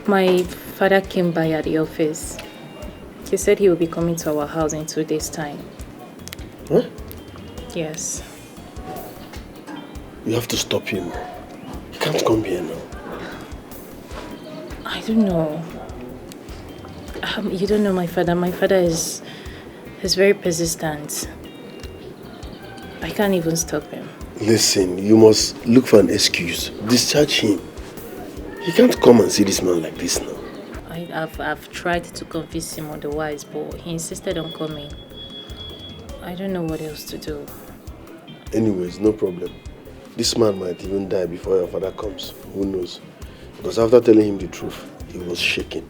My father came by at the office. He said he will be coming to our house in 2 days' time. Huh? Yes. You have to stop him. He can't come here now. I don't know. You don't know my father. My father is very persistent. I can't even stop him. Listen, you must look for an excuse. Discharge him. He can't come and see this man like this now. I've tried to convince him otherwise, but he insisted on coming. I don't know what else to do. Anyways, no problem. This man might even die before your father comes. Who knows? Because after telling him the truth, he was shaking.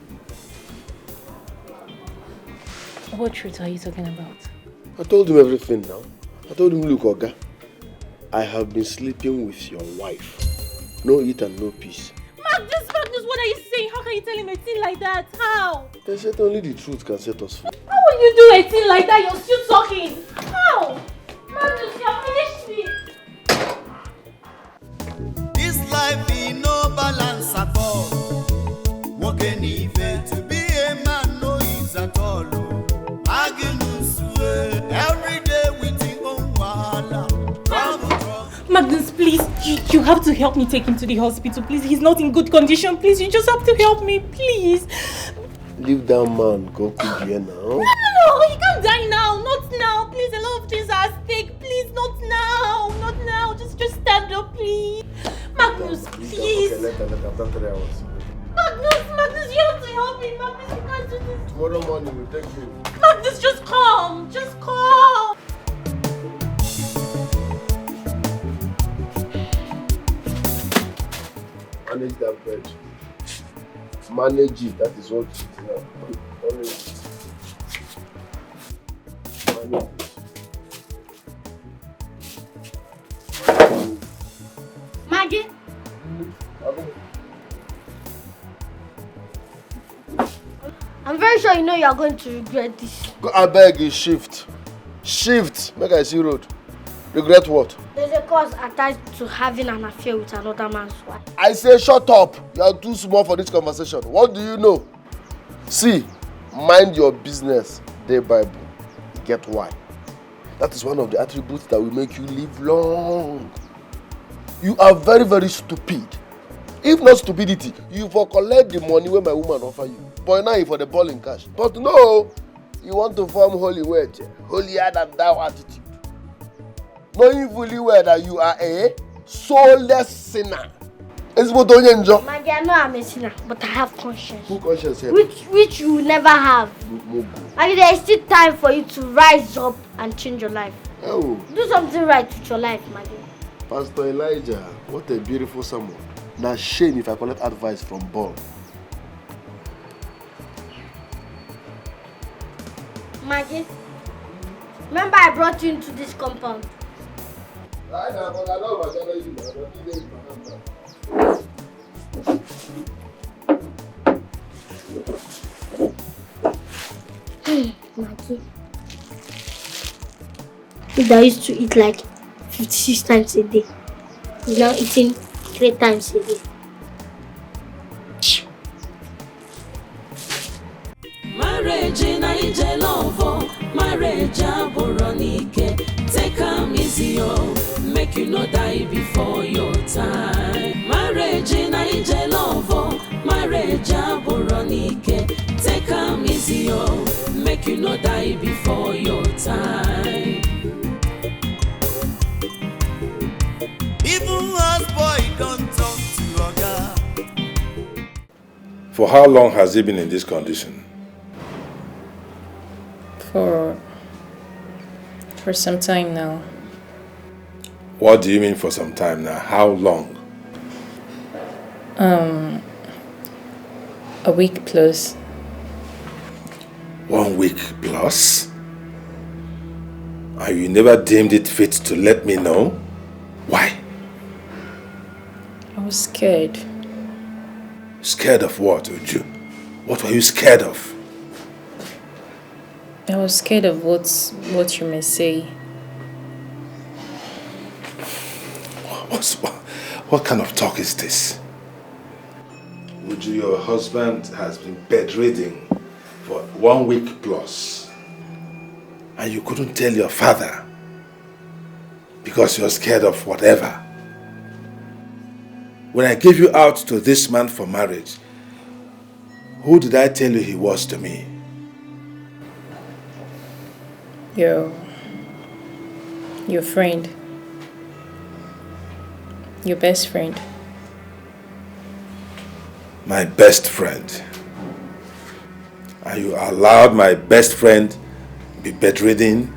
What truth are you talking about? I told him everything now. I told him, look, Oga, I have been sleeping with your wife. No eat and no peace. Magnus, what are you saying? How can you tell him a thing like that? How? They said only the truth can set us free. How will you do a thing like that? You're still talking. How? Magnus, you have finished me. This life is no balance at all. Walking even to be a man, no ease at all. Every day we think on wahala. Magnus, please, you have to help me take him to the hospital. Please, he's not in good condition. Please, you just have to help me, please. Leave that man, go to here now. No, he can't die now. Not now. Please, a lot of things are at stake. Please, not now. Not now. Just stand up, please. Magnus, please. Okay, let after 3 hours. Magnus, you have to help me. Magnus, you can't do this. Tomorrow morning we'll take you. Magnus, just come. Just come. Manage that bed. Manage it. That is what it is now. Manage it. Maggie? I'm very sure you know you are going to regret this. I beg you, shift. Shift. Make I see road. Regret what? There's a cause attached to having an affair with another man's wife. I say shut up. You are too small for this conversation. What do you know? See, mind your business. Day Bible. Get why? That is one of the attributes that will make you live long. You are very, very stupid. If not stupidity, you for collect the money when my woman offer you. But now you for the ball in cash. But no, you want to form holy word, holier than thou attitude. Knowing fully well that you are a soulless sinner. Maggie, I know I'm a sinner, but I have conscience. Who conscience here? Which you will never have. Maggie, there is still time for you to rise up and change your life. Oh. Do something right with your life, Maggie. Pastor Elijah, what a beautiful sermon. Now shame if I collect advice from Paul. Maggie, remember I brought you into this compound. Maggie, I used to eat like 56 times a day. He's now eating 3 times a day. Marriage in a love, marriage aboronike. Take am easy, make you not die before your time. Marriage in a love, marriage aboronike. Take am easy, make you not die before your time. Even as boy don't talk to Oga. For how long has he been in this condition? For some time now. What do you mean for some time now? How long? A week plus. 1 week plus? And you never deemed it fit to let me know? Why? I was scared. Scared of what, Uju? What were you scared of? I was scared of what you may say. What kind of talk is this? Uju, your husband has been bedridden for 1 week plus. And you couldn't tell your father because you're scared of whatever. When I gave you out to this man for marriage, who did I tell you he was to me? Your friend. Your best friend. My best friend. And you allowed my best friend be bedridden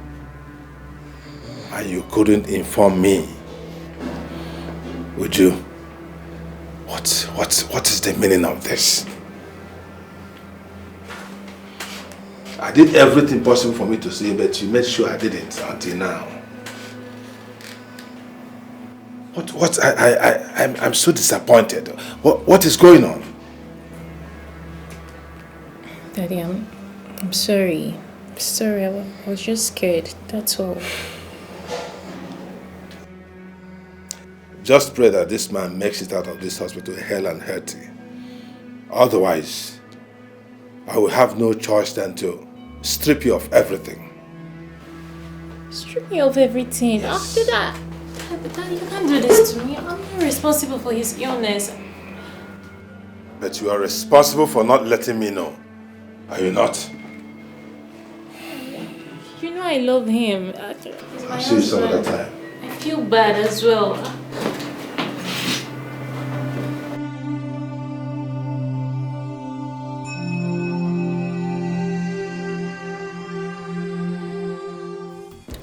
and you couldn't inform me. Would you? What is the meaning of this? I did everything possible for me to say, but you made sure I didn't until now. I'm so disappointed. What is going on? Daddy, I'm sorry. Sorry, I was just scared. That's all. Just pray that this man makes it out of this hospital hale and healthy. Otherwise, I will have no choice than to strip you of everything. Strip me of everything. Yes. After that, Daddy, you can't do this to me. I'm not responsible for his illness. But you are responsible for not letting me know. Are you not? You know I love him. I'll see you some other time. I feel bad as well.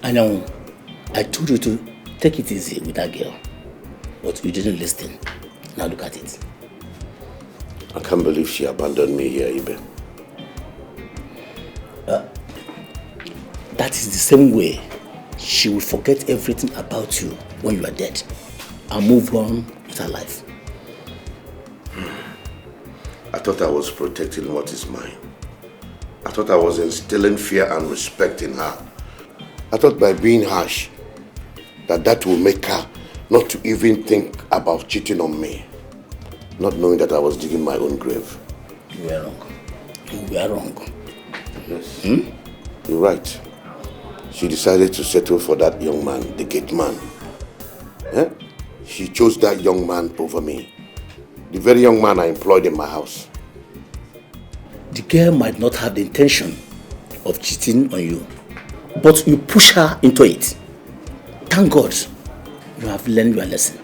I know. I told you to take it easy with that girl, but you didn't listen. Now look at it. I can't believe she abandoned me here, Ibe. That is the same way she will forget everything about you when you are dead and move on with her life. I thought I was protecting what is mine. I thought I was instilling fear and respect in her. I thought by being harsh, that will make her not to even think about cheating on me. Not knowing that I was digging my own grave. You were wrong. You were wrong. Yes. You're right. She decided to settle for that young man, the Gateman. Eh? She chose that young man over me. The very young man I employed in my house. The girl might not have the intention of cheating on you, but you push her into it. Thank God you have learned your lesson.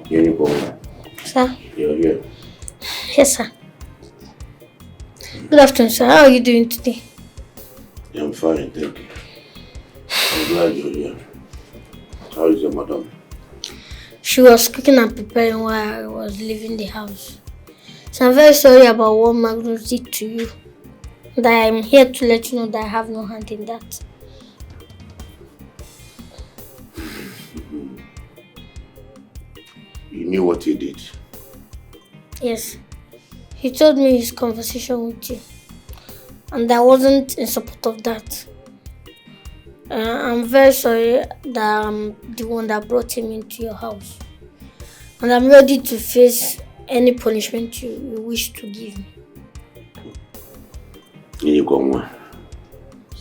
Here you go. Sir? You're here. Yes, sir. Good afternoon, sir. How are you doing today? Yeah, I'm fine, thank you. I'm glad you're here. How is your madam? She was cooking and preparing while I was leaving the house. So I'm very sorry about what Magnus did to you. That I'm here to let you know that I have no hand in that. You knew what he did. Yes. He told me his conversation with you. And I wasn't in support of that. I'm very sorry that I'm the one that brought him into your house. And I'm ready to face any punishment you wish to give me. Inyegomwa,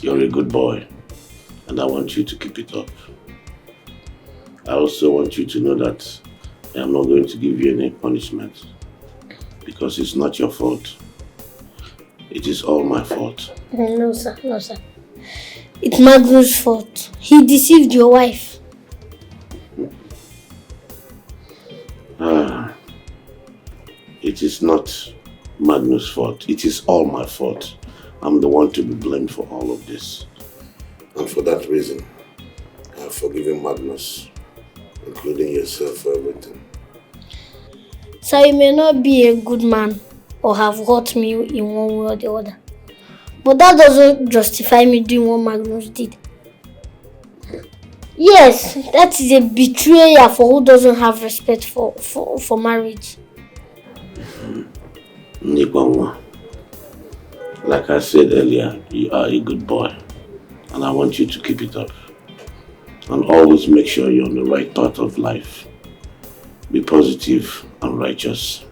you're a good boy, and I want you to keep it up. I also want you to know that I am not going to give you any punishment, because it's not your fault. It is all my fault. No, sir. No, sir. It's Magnus' fault. He deceived your wife. It is not Magnus' fault. It is all my fault. I'm the one to be blamed for all of this. And for that reason, I've forgiven Magnus, including yourself, for everything. So you may not be a good man or have hurt me in one way or the other. But that doesn't justify me doing what Magnus did. Yes, that is a betrayer for who doesn't have respect for marriage. Nikonwa, like I said earlier, you are a good boy. And I want you to keep it up. And always make sure you're on the right thought of life. Be positive and righteous.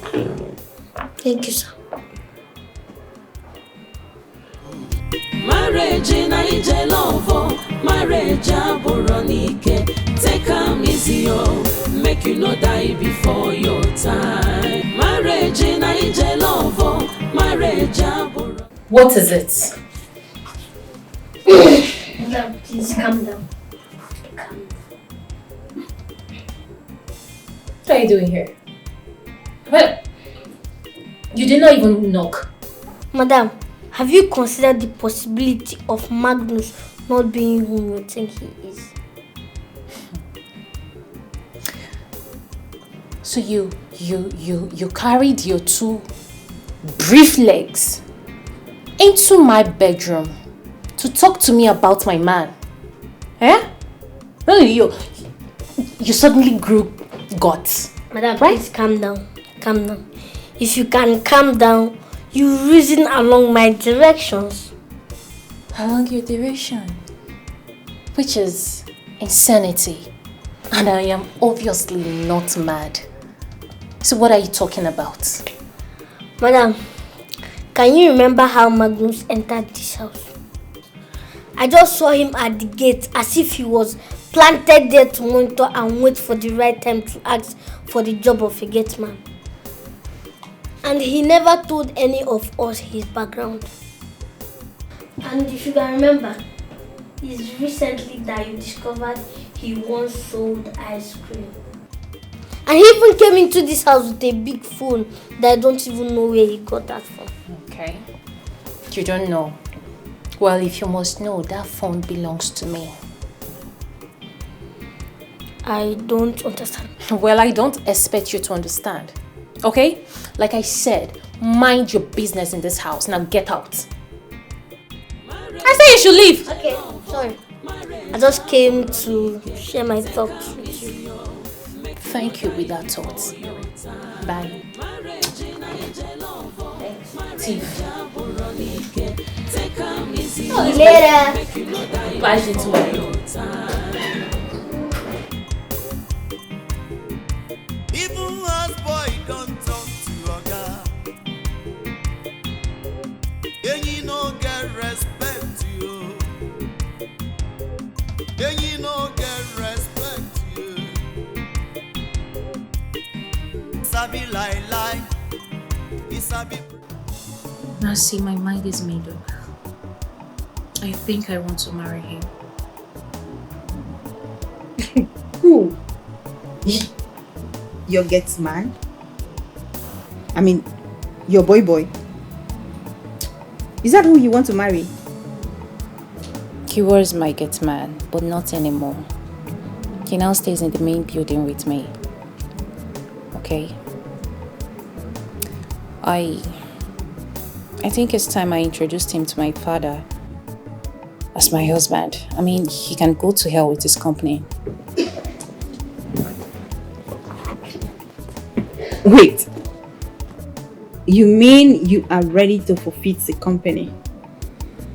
Okay. Thank you, sir. Marriage in a love, marriage aboronike. Take am easy, make you no die before your time. Marriage in a love, marriage aboronike. What is it? Madam, please calm down. What are you doing here? Well, you did not even knock. Madam, have you considered the possibility of Magnus not being whom you think he is? So you carried your two brief legs into my bedroom to talk to me about my man. Eh? Really, you suddenly grew guts. Madam, please calm down. Calm down. If you can calm down, you reason along my directions. Along your direction? Which is insanity. And I am obviously not mad. So what are you talking about? Madam, can you remember how Magnus entered this house? I just saw him at the gate as if he was planted there to monitor and wait for the right time to ask for the job of a gateman. And he never told any of us his background. And if you can remember, it's recently that you discovered he once sold ice cream. And he even came into this house with a big phone that I don't even know where he got that from. Okay. You don't know. Well, if you must know, that phone belongs to me. I don't understand. Well, I don't expect you to understand. Okay? Like I said, mind your business in this house. Now get out. I say you should leave. Okay, sorry. I just came to share my thoughts with you. Thank you with that thought. Bye. Thief. See you later. Bye, gentlemen. Even as boy don't talk to oga, and you no get respect you. And you no get respect you. Sabi lie, isabi. Now see, my mind is made up. I think I want to marry him. Who? Your Gateman? I mean, your boy. Is that who you want to marry? He was my Gateman, but not anymore. He now stays in the main building with me. Okay? I think it's time I introduced him to my father as my husband. I mean, he can go to hell with his company. Wait. You mean you are ready to forfeit the company?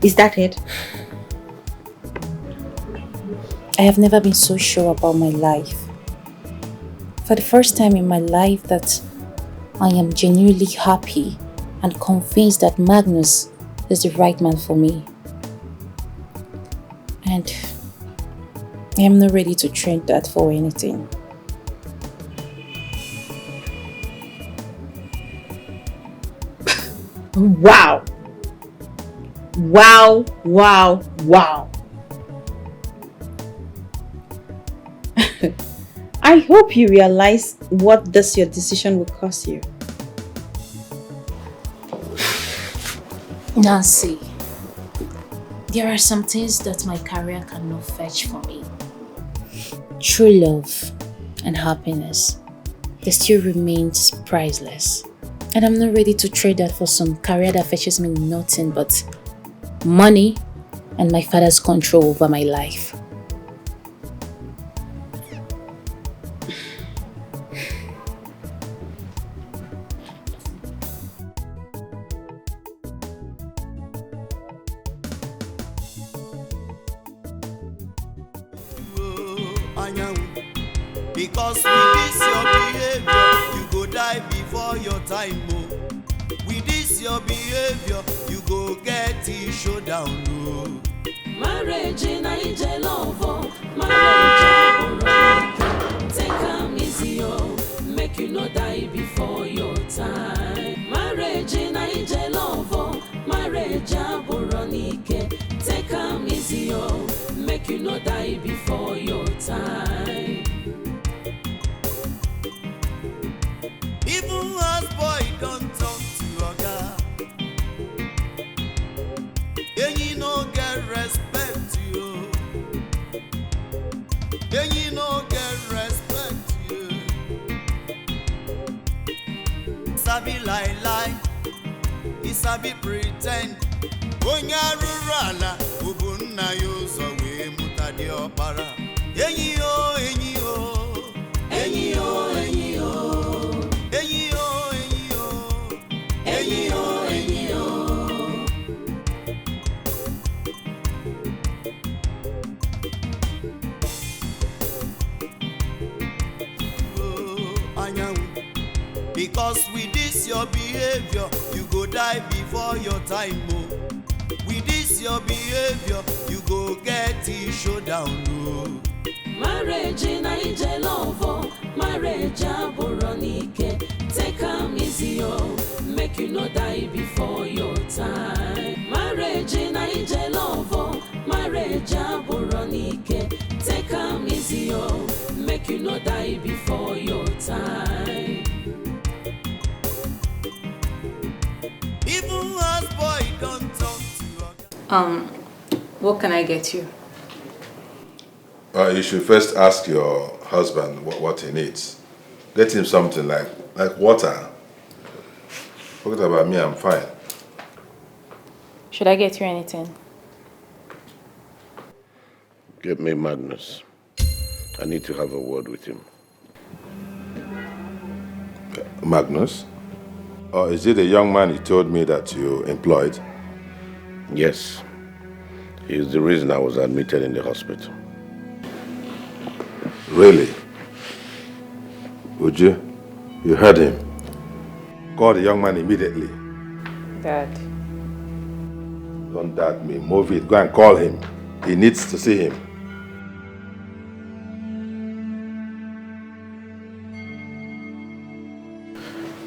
Is that it? I have never been so sure about my life. For the first time in my life that I am genuinely happy and convinced that Magnus is the right man for me. And I am not ready to trade that for anything. Wow. I hope you realize what this your decision will cost you. Nancy, There are some things that my career cannot fetch for me. True love and happiness, they still remains priceless. And I'm not ready to trade that for some career that fetches me nothing but money and my father's control over my life. Because with this your behavior, you go die before your time. Oh. With this your behavior, you go get it showdown. Oh. Marriage in Nigerian love, marriage, take am easy, oh, make you no die before your time. Marriage in Nigerian love, marriage, take am easy, oh, make you no die before your time. Even as boy don't talk to oga, and you no get respect you. And you no get respect you. Sabi lie, he sabi pretend. Onya rurala, ubunna yo so we mutadi opara. Enyi o, enyi o, enyi o, enyi o. Because with this your behavior, you go die before your time. Oh. With this your behavior, you go get it showdown. Oh. Marriage in Nigerian love, marriage aboronike, take am easy, oh, make you no die before your time. Marriage in Nigerian love, marriage aboronike, take am easy, oh, make you no die before your time. Even as boy don't talk to what can I get you? You should first ask your husband what he needs. Get him something like water. Forget about me, I'm fine. Should I get you anything? Get me Magnus. I need to have a word with him. Magnus? Or is it the young man you told me that you employed? Yes. He is the reason I was admitted in the hospital. Really? Would you? You heard him. Call the young man immediately. Dad. Don't dad me. Move it. Go and call him. He needs to see him.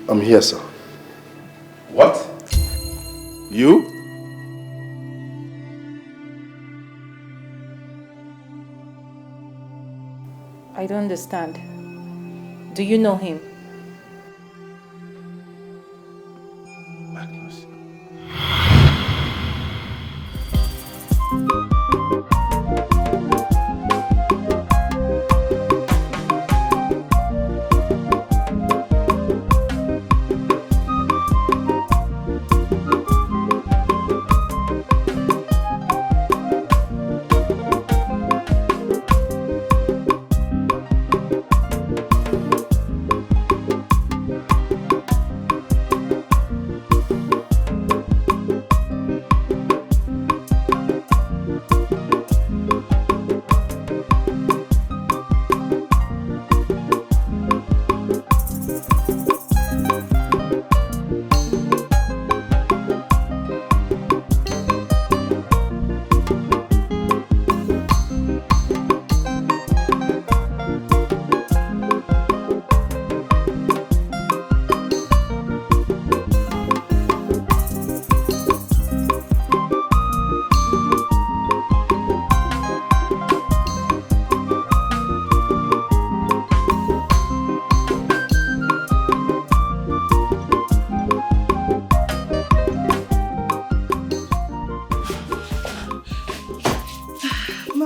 I'm here, sir. What? You? I don't understand. Do you know him? Magnus.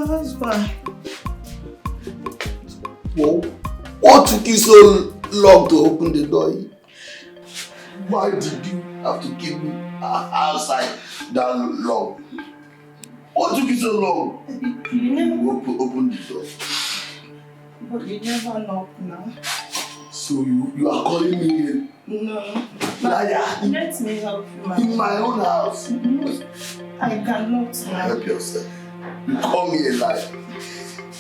My husband. Whoa. What took you so long to open the door? Why did you have to keep me outside that long? What took you so long? You never open the door. But you never knock now. So you are calling me in? No. Liar. Let me help you. In my own house? I cannot now. Help yourself. You call me a liar.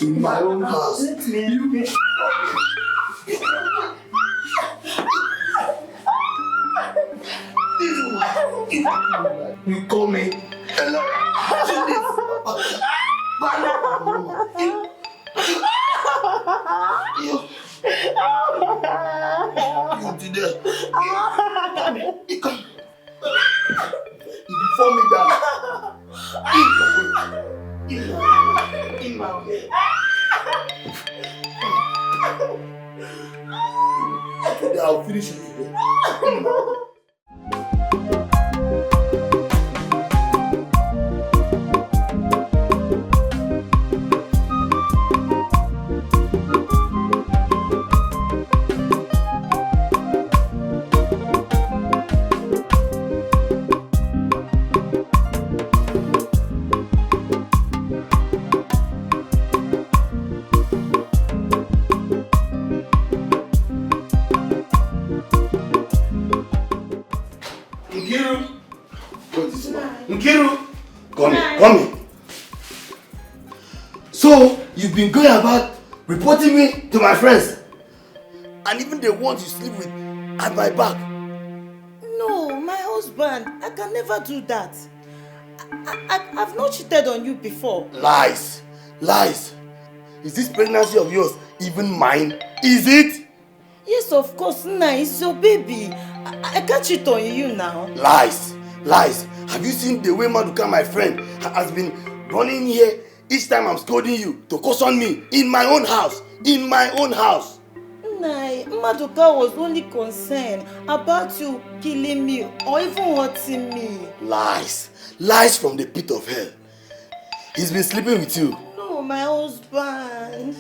In my own house. Let me help you. You call me a liar. You did it. You fall me down. In my way. Today I'll finish it today. Come. So, you've been going about reporting me to my friends. And even the ones you sleep with at my back. No, my husband. I can never do that. I've not cheated on you before. Lies. Is this pregnancy of yours even mine? Is it? Yes, of course, Nna, it's your baby. I can't cheat on you now. Lies. Have you seen the way Maduka, my friend, has been running here each time I'm scolding you to caution me in my own house? Nna, Maduka was only concerned about you killing me or even hurting me. Lies from the pit of hell. He's been sleeping with you. No, my husband.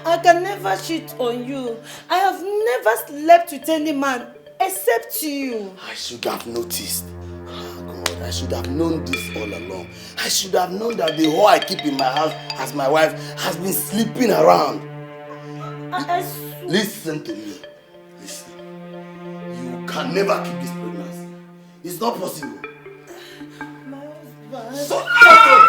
I can never cheat on you. I have never slept with any man except you. I should have noticed. Oh God, I should have known this all along. I should have known that the whore I keep in my house as my wife has been sleeping around. Listen to me. Listen. You can never keep this pregnancy. It's not possible. My husband. Shut up!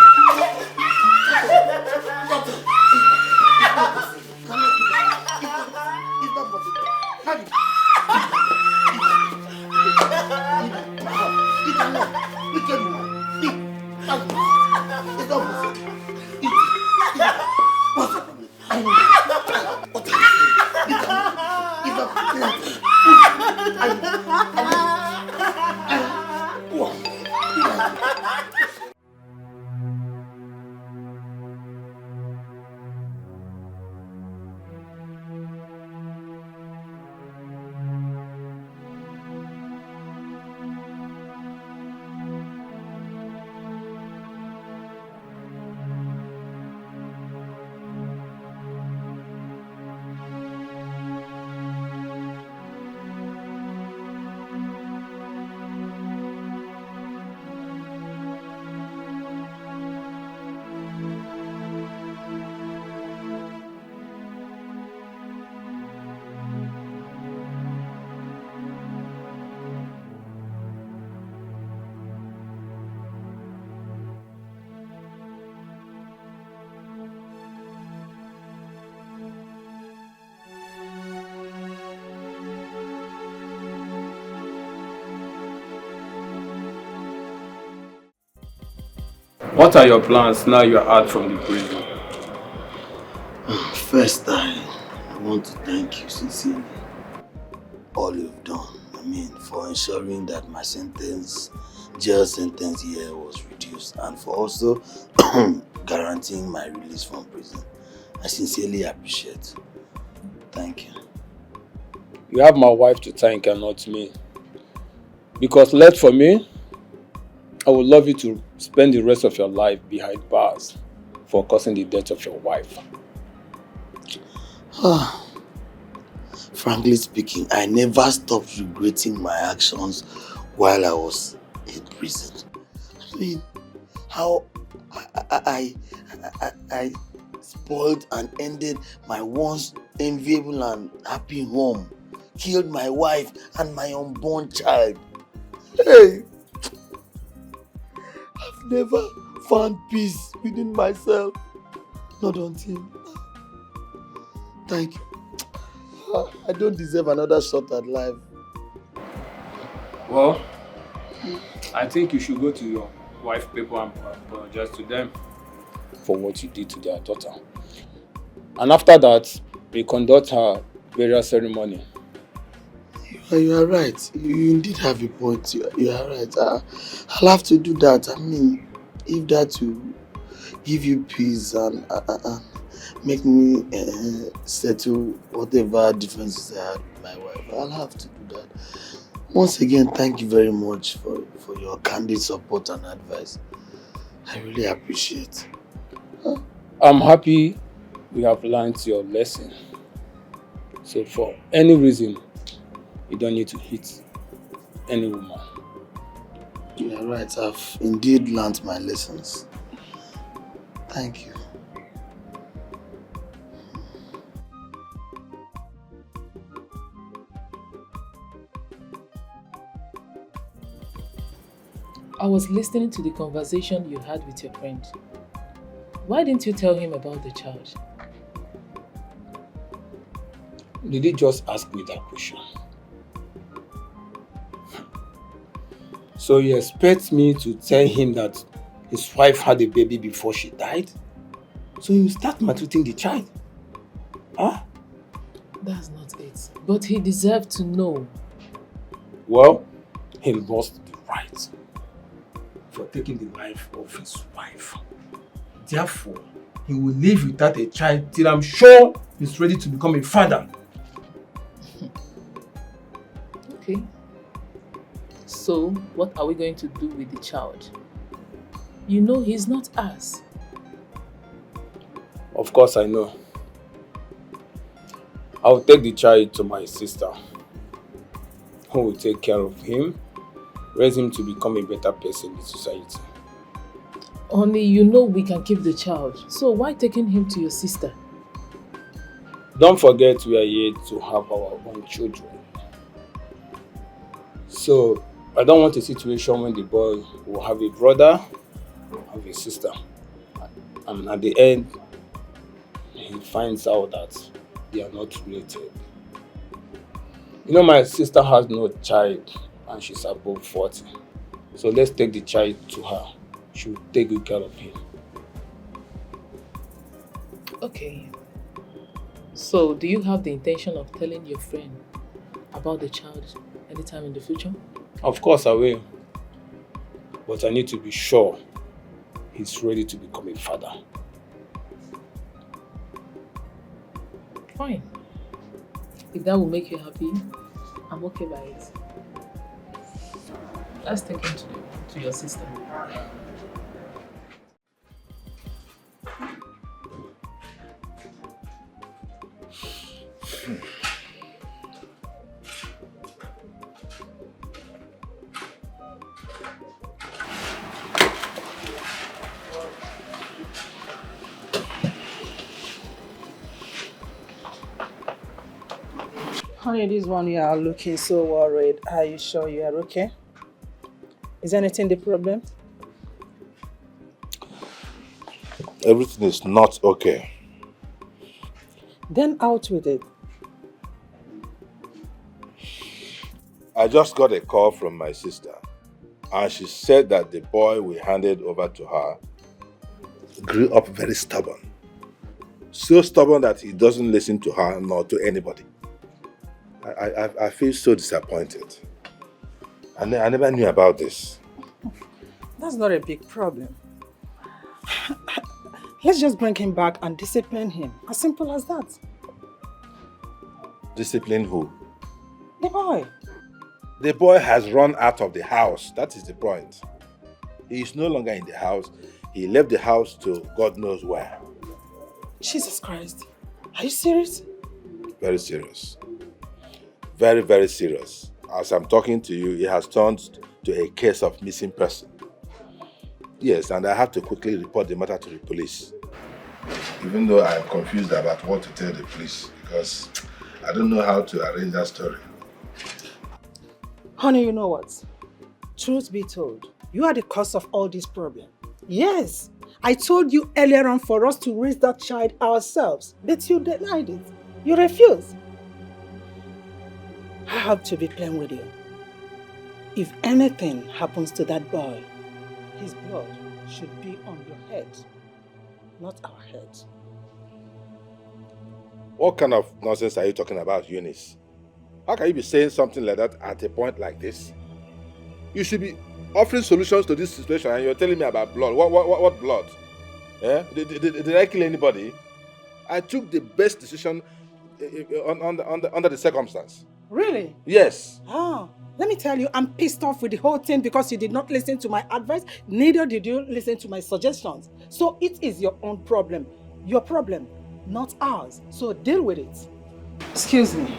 What are your plans now you are out from the prison? First, I want to thank you sincerely. All you've done, for ensuring that my jail sentence here was reduced, and for also guaranteeing my release from prison. I sincerely appreciate. Thank you. You have my wife to thank and not me. Because left for me, I would love you to spend the rest of your life behind bars for causing the death of your wife? Frankly speaking, I never stopped regretting my actions while I was in prison. I mean, how I spoiled and ended my once enviable and happy home, killed my wife and my unborn child. Hey, I've never found peace within myself, not until now. Thank you. I don't deserve another shot at life. Well, I think you should go to your wife people and apologize to them for what you did to their daughter. And after that, we conduct her burial ceremony. You are right. You indeed have a point. You are right. I'll have to do that. I mean, if that will give you peace and make me settle whatever differences I had with my wife, I'll have to do that. Once again, thank you very much for your candid support and advice. I really appreciate it. I'm happy we have learned your lesson. So for any reason, you don't need to hit any woman. You are right. I've indeed learned my lessons. Thank you. I was listening to the conversation you had with your friend. Why didn't you tell him about the child? Did he just ask me that question? So you expect me to tell him that his wife had a baby before she died? So you start maltreating the child? Huh? That's not it. But he deserved to know. Well, he lost the right for taking the life of his wife. Therefore, he will live without a child till I'm sure he's ready to become a father. Okay. So, what are we going to do with the child? You know he's not us. Of course I know. I'll take the child to my sister, who will take care of him, raise him to become a better person in society. Only you know we can keep the child, so why taking him to your sister? Don't forget we are here to have our own children. So, I don't want a situation when the boy will have a brother, have a sister, and at the end, he finds out that they are not related. You know, my sister has no child and she's above 40. So let's take the child to her. She will take good care of him. Okay. So, do you have the intention of telling your friend about the child anytime in the future? Of course I will. But I need to be sure he's ready to become a father. Fine. If that will make you happy, I'm okay by it. Let's take him to your sister. Honey, this one you are looking so worried. Are you sure you are okay? Is anything the problem? Everything is not okay. Then out with it. I just got a call from my sister, and she said that the boy we handed over to her grew up very stubborn. So stubborn that he doesn't listen to her nor to anybody. I feel so disappointed. I never knew about this. That's not a big problem. Let's just bring him back and discipline him. As simple as that. Discipline who? The boy. The boy has run out of the house. That is the point. He is no longer in the house. He left the house to God knows where. Jesus Christ. Are you serious? Very serious. Very, very serious. As I'm talking to you, it has turned to a case of missing person. Yes, and I have to quickly report the matter to the police. Even though I'm confused about what to tell the police, because I don't know how to arrange that story. Honey, you know what? Truth be told, you are the cause of all this problem. Yes, I told you earlier on for us to raise that child ourselves, but you denied it. You refused. I have to be plain with you. If anything happens to that boy, his blood should be on your head, not our head. What kind of nonsense are you talking about, Eunice? How can you be saying something like that at a point like this? You should be offering solutions to this situation and you're telling me about blood. What blood? Eh? Did I kill anybody? I took the best decision under the circumstance. Really? Yes. Let me tell you, I'm pissed off with the whole thing because you did not listen to my advice, neither did you listen to my suggestions. So it is your own problem. Your problem, not ours. So deal with it. Excuse me.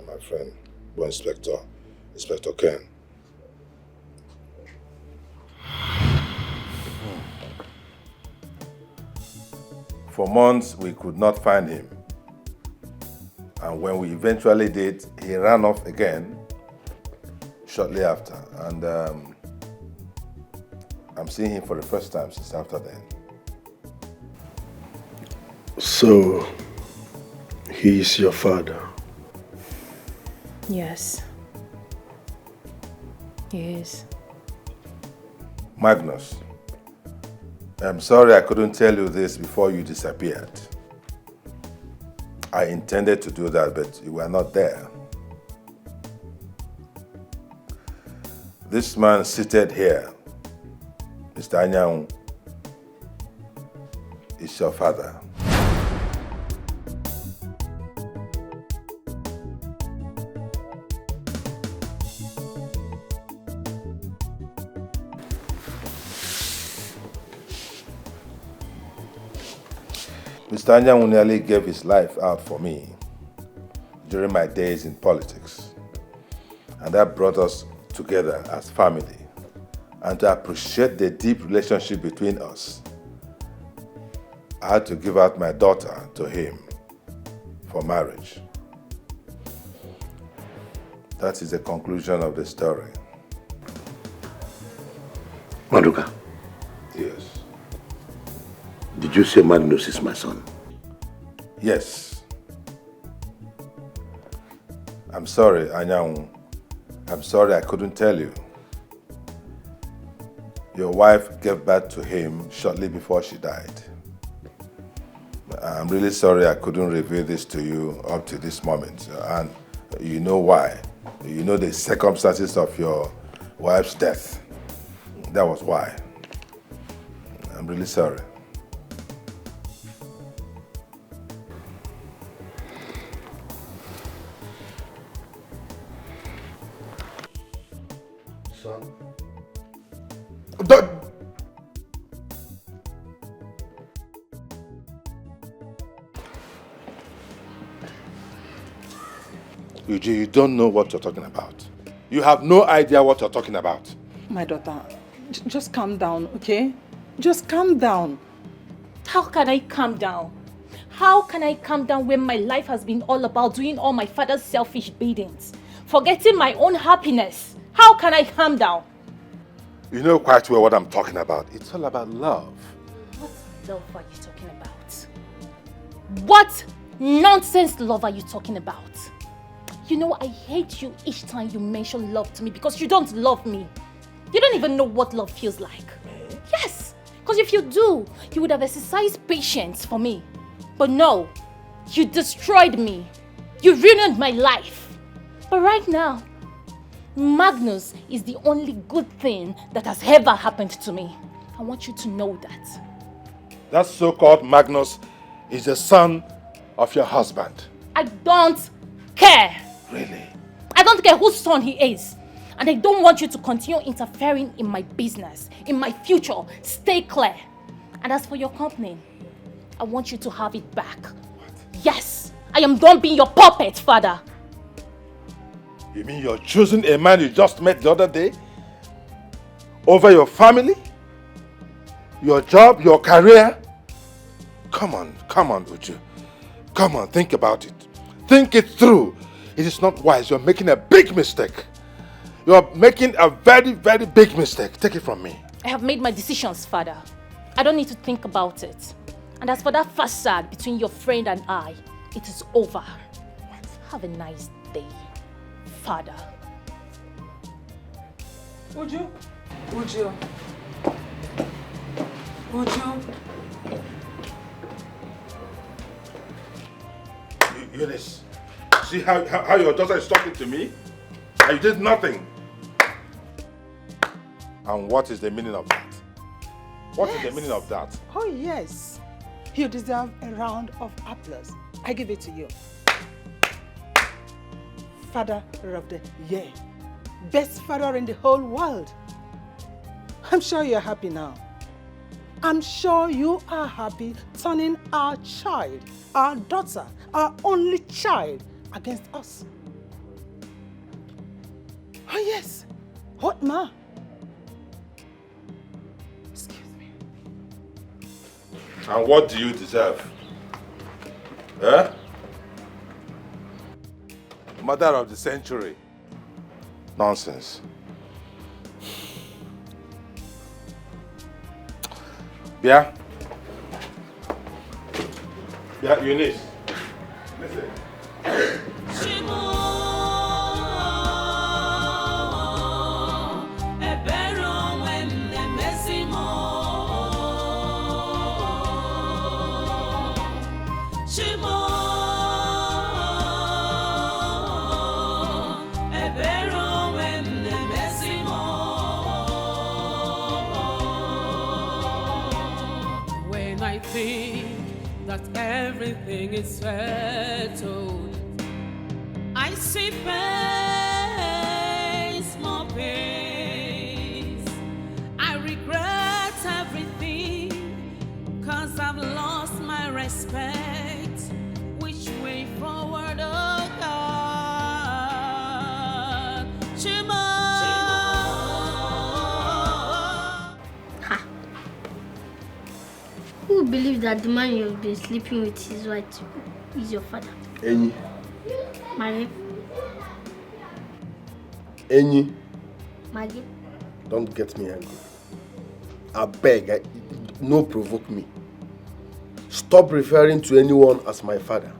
My friend, Inspector Ken. For months, we could not find him. And when we eventually did, he ran off again shortly after. And I'm seeing him for the first time since after then. So, he is your father? Yes. He is. Magnus, I'm sorry I couldn't tell you this before you disappeared. I intended to do that, but you were not there. This man seated here, Mr. Anyang, is your father. Mr. Anyang nearly gave his life out for me during my days in politics. And that brought us together as family. And to appreciate the deep relationship between us, I had to give out my daughter to him for marriage. That is the conclusion of the story. Maduka. Yes. Did you say Magnus is my son? Yes. I'm sorry, Anyang. I'm sorry I couldn't tell you. Your wife gave birth to him shortly before she died. I'm really sorry I couldn't reveal this to you up to this moment. And you know why. You know the circumstances of your wife's death. That was why. I'm really sorry. Son? Eugene, you don't know what you're talking about. You have no idea what you're talking about. My daughter, just calm down, okay? Just calm down. How can I calm down? How can I calm down when my life has been all about doing all my father's selfish biddings, forgetting my own happiness? How can I calm down? You know quite well what I'm talking about. It's all about love. What love are you talking about? What nonsense love are you talking about? You know, I hate you each time you mention love to me because you don't love me. You don't even know what love feels like. Yes, because if you do, you would have exercised patience for me. But no, you destroyed me. You ruined my life. But right now, Magnus is the only good thing that has ever happened to me. I want you to know that. That so-called Magnus is the son of your husband. I don't care. Really? I don't care whose son he is. And I don't want you to continue interfering in my business, in my future. Stay clear. And as for your company, I want you to have it back. What? Yes, I am done being your puppet, father. You mean you're choosing a man you just met the other day? Over your family? Your job? Your career? Come on, Uju. Come on, think about it. Think it through. It is not wise. You're making a big mistake. You're making a very, very big mistake. Take it from me. I have made my decisions, father. I don't need to think about it. And as for that facade between your friend and I, it is over. Have a nice day, father. Uju. Eunice, see how your daughter is talking to me? And you did nothing. And what is the meaning of that? What is the meaning of that? Oh yes. You deserve a round of applause. I give it to you. Father of the year. Best father in the whole world. I'm sure you're happy now. I'm sure you are happy turning our child, our daughter, our only child against us. Oh yes. What ma? Excuse me. And what do you deserve? Eh? Mother of the century. Nonsense. Yeah? Yeah, Eunice. Listen. That everything is settled. I see pains, more pains. I regret everything, 'cause I've lost my respect. Which way forward, oh God? Chima. Who believes that the man you've been sleeping with is right is your father? Enyi. Maggie? Enyi. Maggie? Don't get me angry. I beg, no provoke me. Stop referring to anyone as my father.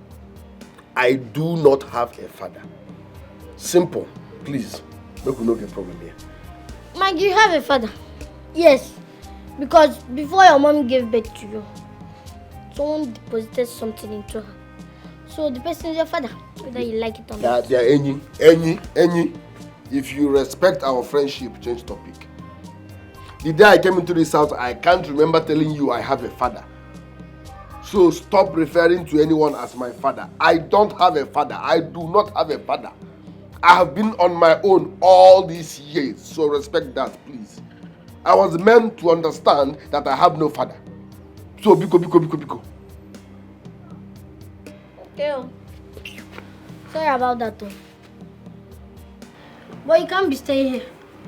I do not have a father. Simple, please. Make we no get problem here. Maggie, you have a father? Yes. Because before your mom gave birth to you, someone deposited something into her. So the person is your father, whether you like it or not. Yeah, Enyi. If you respect our friendship, change topic. The day I came into this house, I can't remember telling you I have a father. So stop referring to anyone as my father. I don't have a father. I do not have a father. I have been on my own all these years. So respect that, please. I was meant to understand that I have no father. So, biko. Okay. Sorry about that, though. But you can't be staying here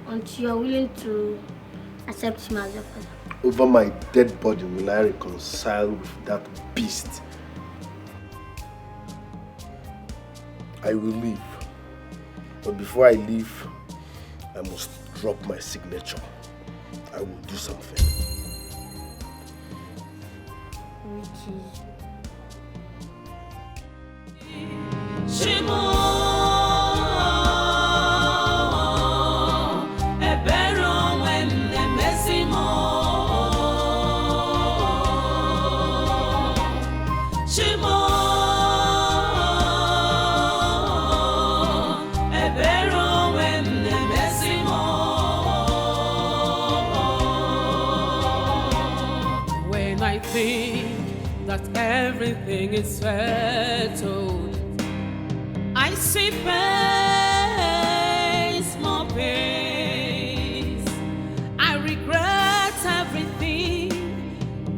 until you are willing to accept him as your father. Over my dead body will I reconcile with that beast. I will leave. But before I leave, I must drop my signature. I will do something. Which is... That everything is settled. I see pains, more pains. I regret everything,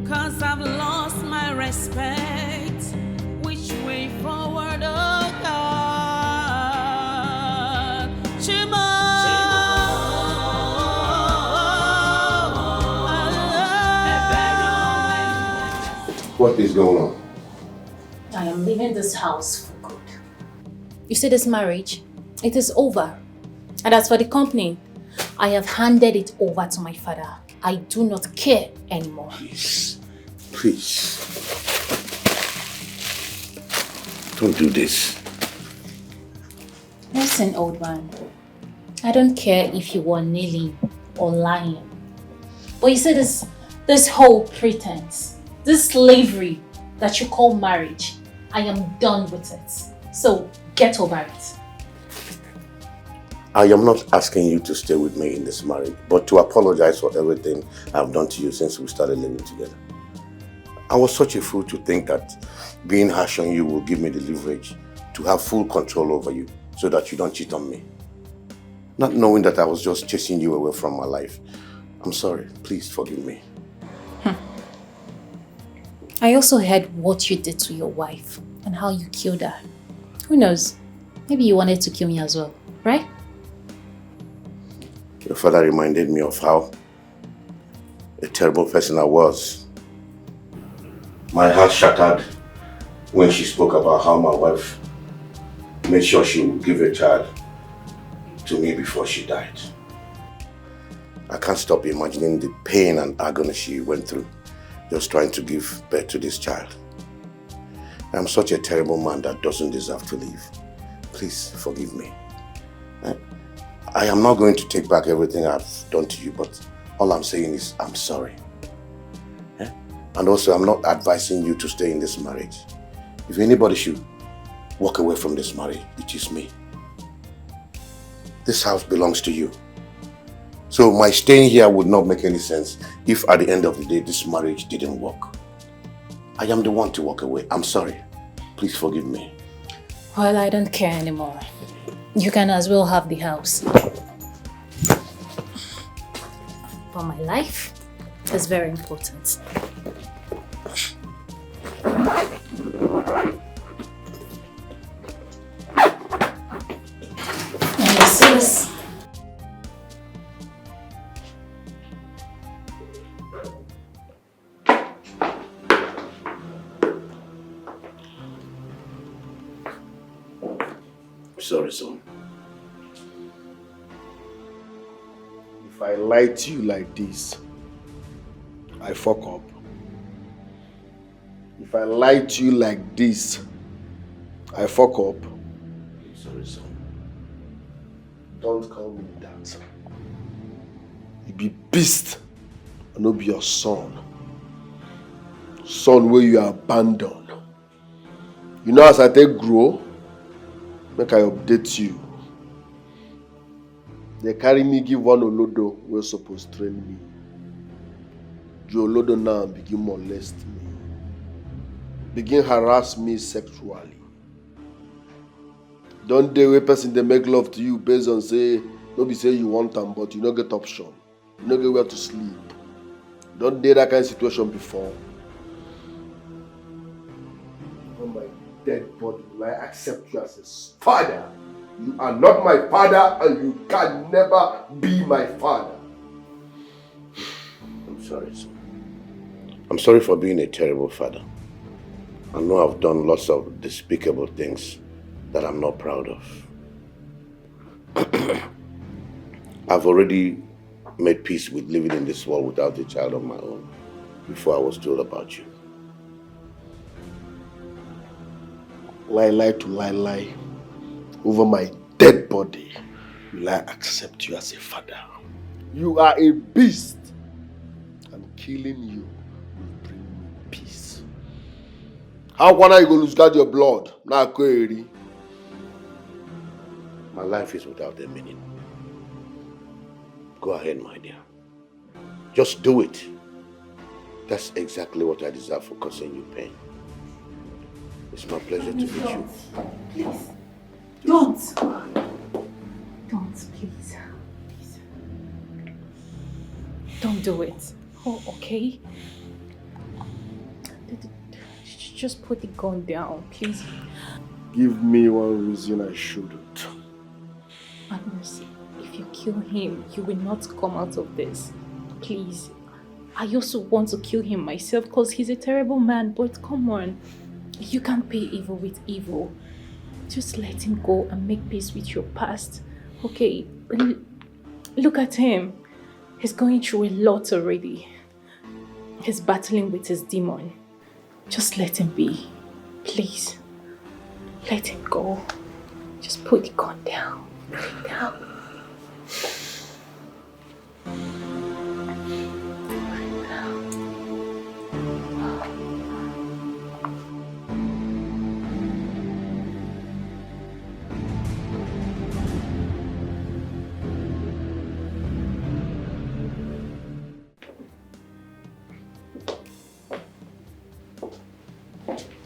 'cause I've lost my respect. Which way forward, oh God? Chimo. What is going on? I am leaving this house for good. You see this marriage? It is over. And as for the company, I have handed it over to my father. I do not care anymore. Please. Please. Don't do this. Listen, old man. I don't care if you were kneeling or lying. But you see this whole pretense, this slavery that you call marriage, I am done with it. So get over it. I am not asking you to stay with me in this marriage, but to apologize for everything I've done to you since we started living together. I was such a fool to think that being harsh on you will give me the leverage to have full control over you so that you don't cheat on me. Not knowing that I was just chasing you away from my life. I'm sorry. Please forgive me. I also heard what you did to your wife and how you killed her. Who knows? Maybe you wanted to kill me as well, right? Your father reminded me of how a terrible person I was. My heart shattered when she spoke about how my wife made sure she would give a child to me before she died. I can't stop imagining the pain and agony she went through just trying to give birth to this child. I'm such a terrible man that doesn't deserve to live. Please forgive me. I am not going to take back everything I've done to you, but all I'm saying is I'm sorry. And also, I'm not advising you to stay in this marriage. If anybody should walk away from this marriage, it is me. This house belongs to you. So my staying here would not make any sense if at the end of the day, this marriage didn't work. I am the one to walk away. I'm sorry. Please forgive me. Well, I don't care anymore. You can as well have the house. But my life is very important. And you see this? Sorry, son. If I lie to you like this, I fuck up. If I lie to you like this, I fuck up. Sorry, son. Don't call me that. You be beast, and no be your son. Son where you abandon. You know as I take grow, make I update you. They carry me give one olodo wey suppose train me. The olodo now begin molest me. Begin harass me sexually. Don't dey wey person dey make love to you based on say, no be say you want am but you no get option. You no get where to sleep. Don't dey that kind of situation before. On my dead body, will I accept you as a father? You are not my father and you can never be my father. I'm sorry, son. I'm sorry for being a terrible father. I know I've done lots of despicable things that I'm not proud of. I've already made peace with living in this world without a child of my own before I was told about you. Lie to lie over my dead body. Will I accept you as a father? You are a beast. And killing you will bring me peace. How can I go lose guard your blood? Now, query. My life is without a meaning. Go ahead, my dear. Just do it. That's exactly what I deserve for causing you pain. It's my pleasure to meet you. Please. Don't, please. Please. Don't do it. Oh, okay? Just put the gun down, please. Give me one reason I shouldn't. Magnus, if you kill him, you will not come out of this. Please. I also want to kill him myself because he's a terrible man, but come on. You can't pay evil with evil. Just let him go and make peace with your past. Okay, look at him. He's going through a lot already. He's battling with his demon. Just let him be. Please. Let him go. Just put the gun down. Put it down.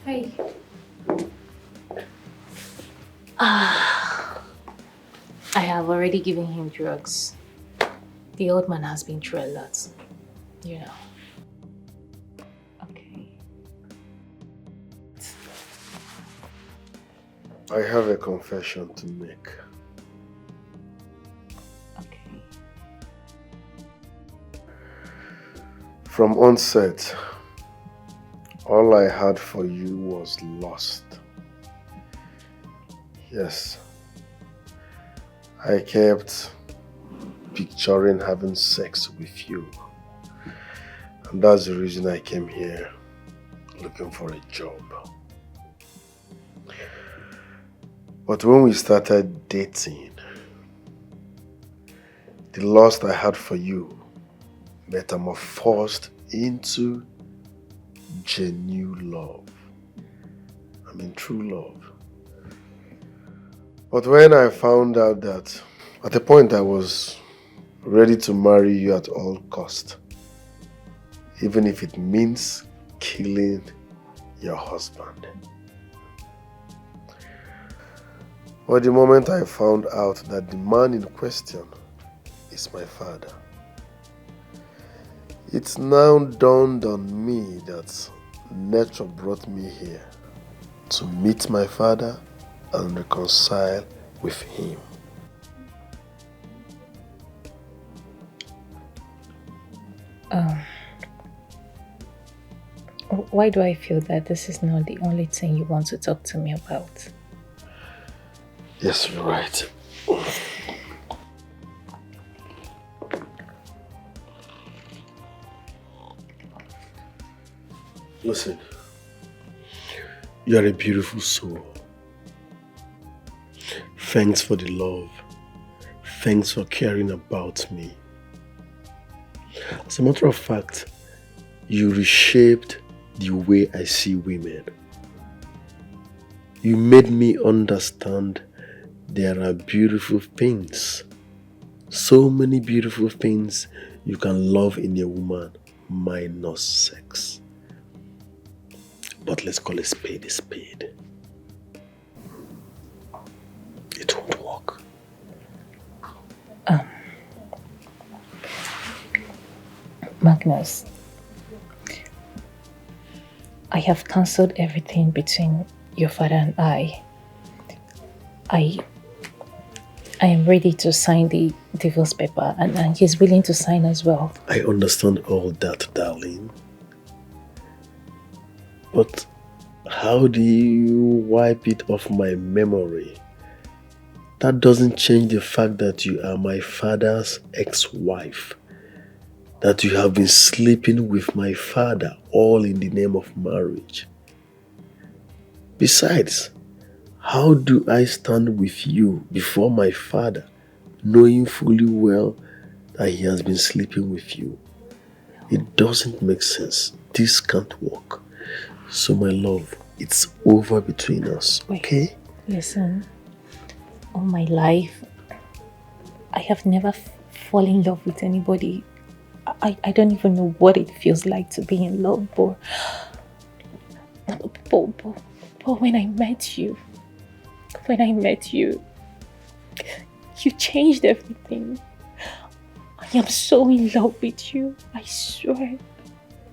Hey. I have already given him drugs. The old man has been through a lot, you know. Okay. I have a confession to make. Okay. From onset, all I had for you was lust. Yes. I kept picturing having sex with you. And that's the reason I came here looking for a job. But when we started dating, the lust I had for you metamorphosed into genuine love. I mean, true love. But when I found out that at the point I was ready to marry you at all cost, even if it means killing your husband. But the moment I found out that the man in question is my father, it's now dawned on me that nature brought me here to meet my father and reconcile with him. Why do I feel that this is not the only thing you want to talk to me about? Yes, you're right. Listen, you are a beautiful soul. Thanks for the love. Thanks for caring about me. As a matter of fact, you reshaped the way I see women. You made me understand there are beautiful things. So many beautiful things you can love in a woman minus sex. But let's call a spade a spade. It won't work. Magnus, I have cancelled everything between your father and I. I am ready to sign the divorce paper and he's willing to sign as well. I understand all that, darling. But how do you wipe it off my memory? That doesn't change the fact that you are my father's ex-wife. That you have been sleeping with my father all in the name of marriage. Besides, how do I stand with you before my father, knowing fully well that he has been sleeping with you? It doesn't make sense. This can't work. So my love, it's over between us, okay? Listen, all my life, I have never fallen in love with anybody. I don't even know what it feels like to be in love, but when I met you, When I met you, you changed everything. I am so in love with you. I swear.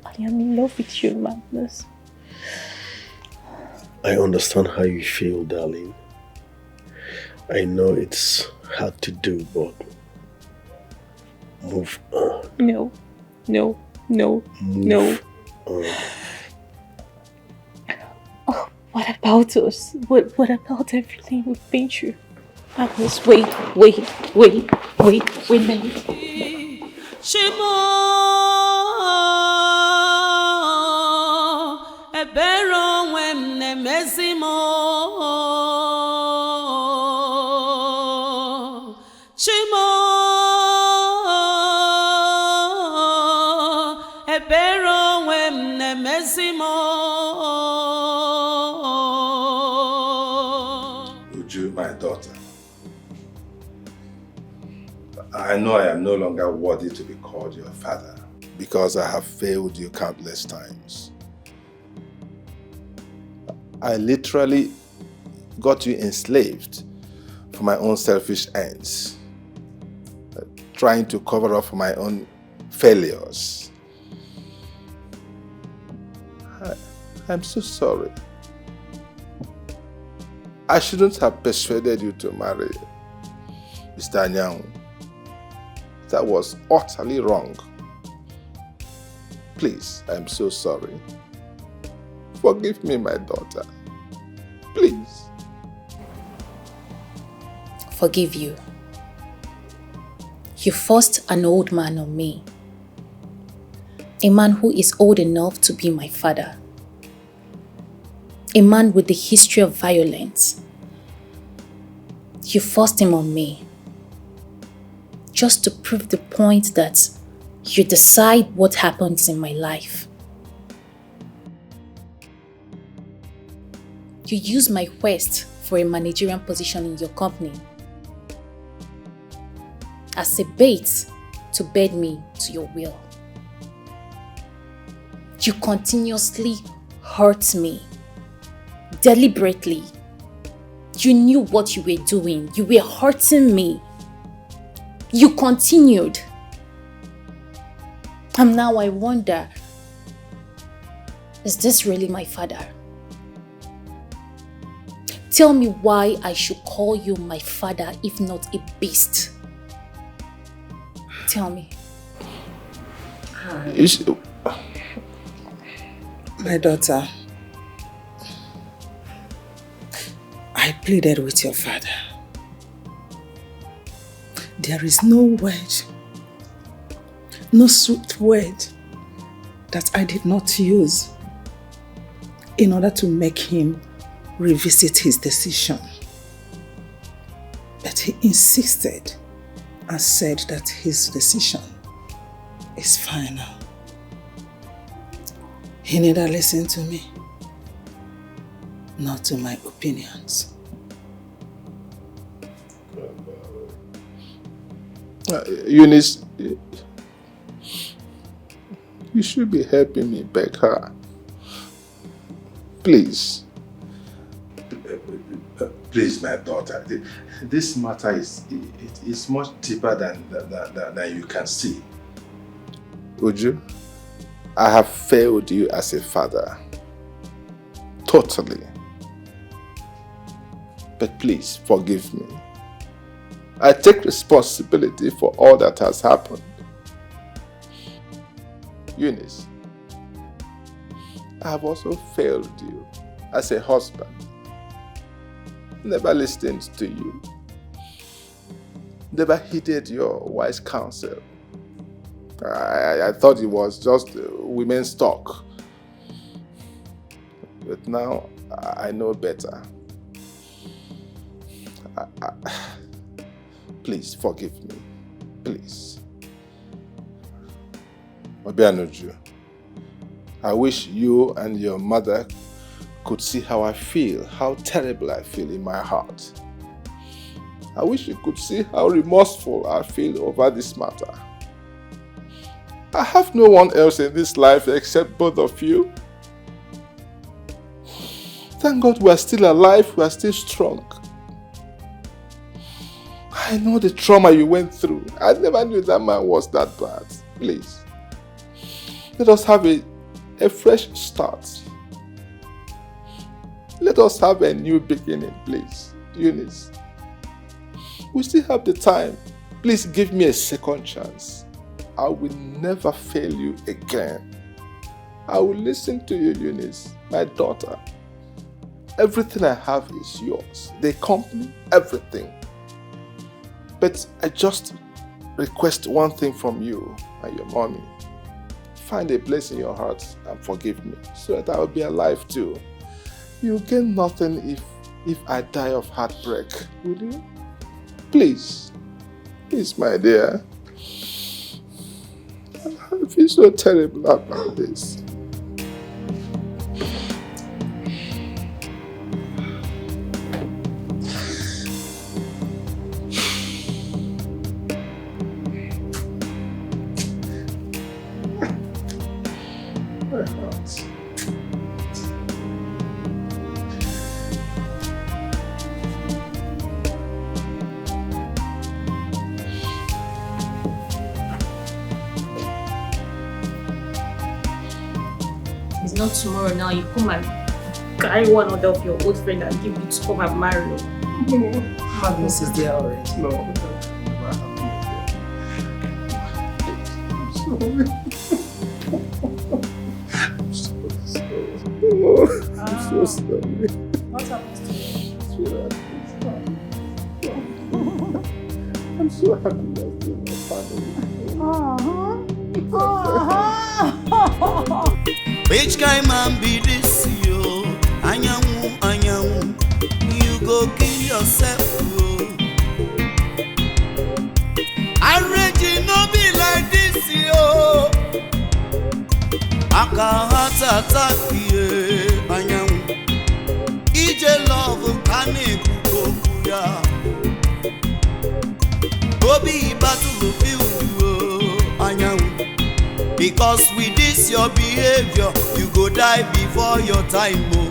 I am in love with you, Magnus. I understand how you feel, darling. I know it's hard to do, but move on. No. Move on. Oh, what about us? What about everything we've been through? Magnus, wait. Shimo ebero wem ne mesimo Shimo ebero wem ne mesimo Uju, my daughter, I know I am no longer worthy to be called your father because I have failed you countless times. I literally got you enslaved for my own selfish ends, trying to cover up for my own failures. I'm so sorry. I shouldn't have persuaded you to marry Mr. Nyang. That was utterly wrong. Please, I'm so sorry. Forgive me, my daughter. Please. Forgive you. You forced an old man on me. A man who is old enough to be my father. A man with the history of violence. You forced him on me. Just to prove the point that you decide what happens in my life. You use my quest for a managerial position in your company as a bait to bed me to your will. You continuously hurt me, deliberately. You knew what you were doing. You were hurting me. You continued. And now I wonder, is this really my father? Tell me why I should call you my father if not a beast. Tell me. My daughter, I pleaded with your father. There is no word, no sweet word that I did not use in order to make him revisit his decision. But he insisted and said that his decision is final. He neither listened to me nor to my opinions. Eunice, you should be helping me beg her. Please. Please, my daughter. This matter is much deeper than you can see. Uju, I have failed you as a father. Totally. But please, forgive me. I take responsibility for all that has happened. Eunice, I have also failed you as a husband. Never listened to you. Never heeded your wise counsel. I thought it was just women's talk. But now I know better. Please forgive me. Please. Obianuju, I wish you and your mother could see how I feel, how terrible I feel in my heart. I wish you could see how remorseful I feel over this matter. I have no one else in this life except both of you. Thank God we are still alive, we are still strong. I know the trauma you went through. I never knew that man was that bad. Please. Let us have a fresh start. Let us have a new beginning, please. Eunice. We still have the time. Please give me a second chance. I will never fail you again. I will listen to you, Eunice, my daughter. Everything I have is yours. The company, everything. But I just request one thing from you and your mommy. Find a place in your heart and forgive me so that I will be alive too. You gain nothing if I die of heartbreak, will you? Please. Please, my dear. I feel so terrible about this. It's not tomorrow now. You come and carry one other of your old friend and give it to come and marry you. No. Madness is there already. No. I'm so sorry. What happens to you? I'm so happy that you're my family. Which kind man be this, yo? Anyanwu, you go kill yourself, yo. Arrange no be like this, yo. Aka heart attack, yeah, Anyanwu. Ije love kane kukokuya. Obi battle field, yo, Anyanwu. Because with this your behavior, you go die before your time, oh.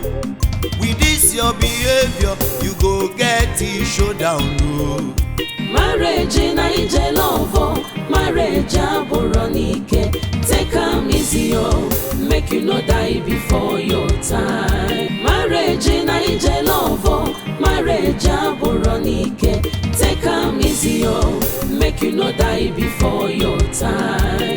With this your behavior, you go get it showdown, oh. Marriage naije love, marriage aboronike. Take am easy, oh, make you no die before your time. Marriage naije love, marriage aboronike. Take am easy, oh, make you no die before your time.